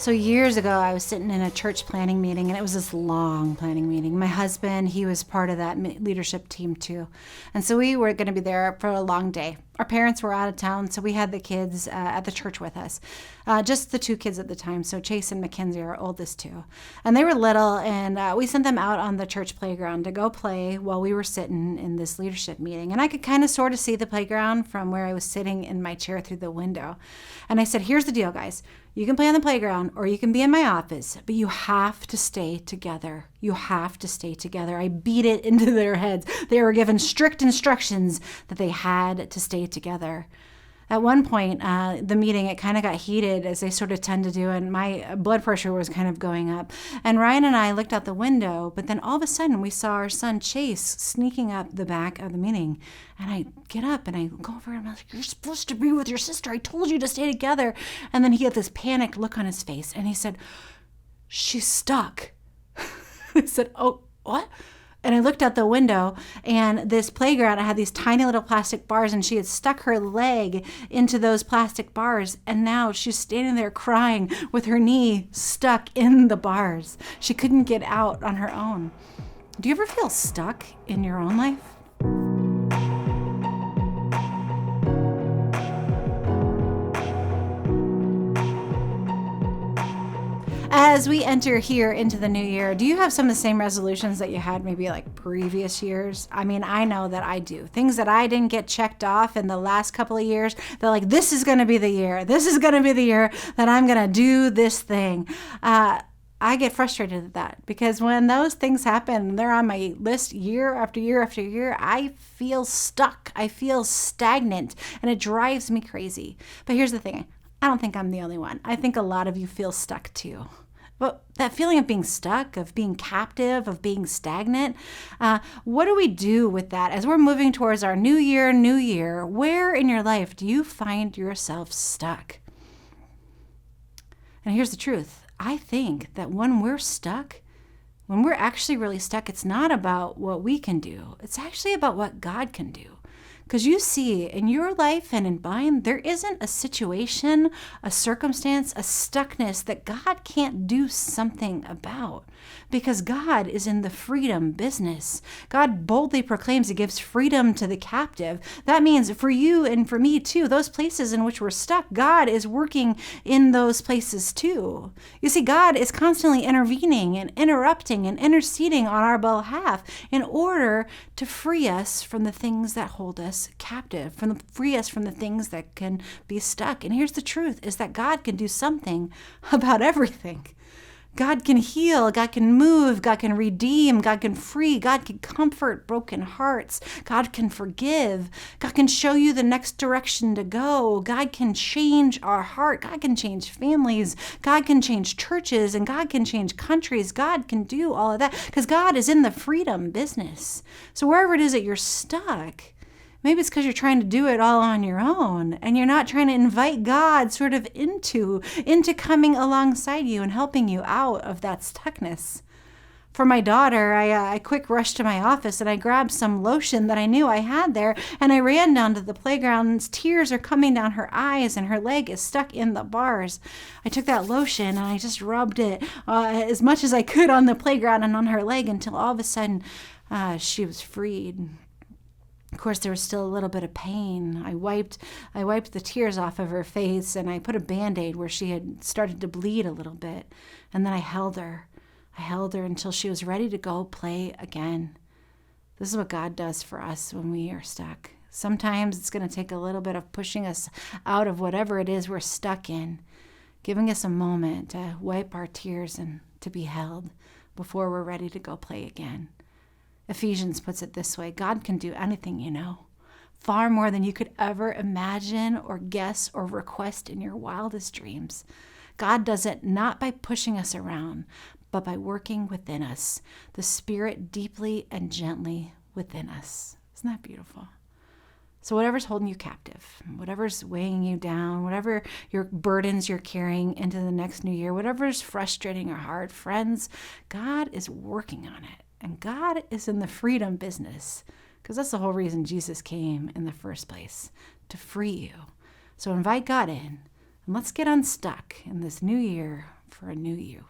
So years ago, I was sitting in a church planning meeting, and it was this long planning meeting. My husband, he was part of that leadership team too. And so we were going to be there for a long day. Our parents were out of town, so we had the kids at the church with us. Just the two kids at the time, so Chase and Mackenzie, our oldest two. And they were little, and we sent them out on the church playground to go play while we were sitting in this leadership meeting. And I could kind of sort of see the playground from where I was sitting in my chair through the window. And I said, here's the deal, guys. You can play on the playground or you can be in my office, but you have to stay together. You have to stay together. I beat it into their heads. They were given strict instructions that they had to stay together. At one point, the meeting, it kind of got heated, as they sort of tend to do, and my blood pressure was kind of going up. And Ryan and I looked out the window, but then all of a sudden we saw our son Chase sneaking up the back of the meeting. And I get up and I go over and I'm like, you're supposed to be with your sister. I told you to stay together. And then he had this panicked look on his face and he said, she's stuck. I said, oh, what? And I looked out the window, and this playground, I had these tiny little plastic bars, and she had stuck her leg into those plastic bars, and now she's standing there crying with her knee stuck in the bars. She couldn't get out on her own. Do you ever feel stuck in your own life? As we enter here into the new year, do you have some of the same resolutions that you had maybe like previous years? I mean, I know that I do. Things that I didn't get checked off in the last couple of years, they're like, this is going to be the year. This is going to be the year that I'm going to do this thing. I get frustrated at that because when those things happen, they're on my list year after year after year, I feel stuck. I feel stagnant, and it drives me crazy. But here's the thing. I don't think I'm the only one. I think a lot of you feel stuck too. But that feeling of being stuck, of being captive, of being stagnant, what do we do with that as we're moving towards our new year? Where in your life do you find yourself stuck? And here's the truth. I think that when we're stuck, when we're actually really stuck, it's not about what we can do. It's actually about what God can do. Because you see, in your life and in mine, there isn't a situation, a circumstance, a stuckness that God can't do something about. Because God is in the freedom business. God boldly proclaims He gives freedom to the captive. That means for you and for me too, those places in which we're stuck, God is working in those places too. You see, God is constantly intervening and interrupting and interceding on our behalf in order to free us from the things that hold us captive, free us from the things that can be stuck. And here's the truth, is that God can do something about everything. God can heal, God can move, God can redeem, God can free, God can comfort broken hearts, God can forgive, God can show you the next direction to go, God can change our heart, God can change families, God can change churches, and God can change countries. God can do all of that because God is in the freedom business. So wherever it is that you're stuck, maybe it's because you're trying to do it all on your own and you're not trying to invite God sort of into coming alongside you and helping you out of that stuckness. For my daughter, I quick rushed to my office and I grabbed some lotion that I knew I had there and I ran down to the playground and tears are coming down her eyes and her leg is stuck in the bars. I took that lotion and I just rubbed it as much as I could on the playground and on her leg until all of a sudden she was freed. Of course, there was still a little bit of pain. I wiped the tears off of her face and I put a Band-Aid where she had started to bleed a little bit. And then I held her. I held her until she was ready to go play again. This is what God does for us when we are stuck. Sometimes it's going to take a little bit of pushing us out of whatever it is we're stuck in, giving us a moment to wipe our tears and to be held before we're ready to go play again. Ephesians puts it this way, God can do anything, far more than you could ever imagine or guess or request in your wildest dreams. God does it not by pushing us around, but by working within us, the Spirit deeply and gently within us. Isn't that beautiful? So whatever's holding you captive, whatever's weighing you down, whatever your burdens you're carrying into the next new year, whatever's frustrating or hard, friends, God is working on it. And God is in the freedom business because that's the whole reason Jesus came in the first place, to free you. So invite God in and let's get unstuck in this new year for a new you.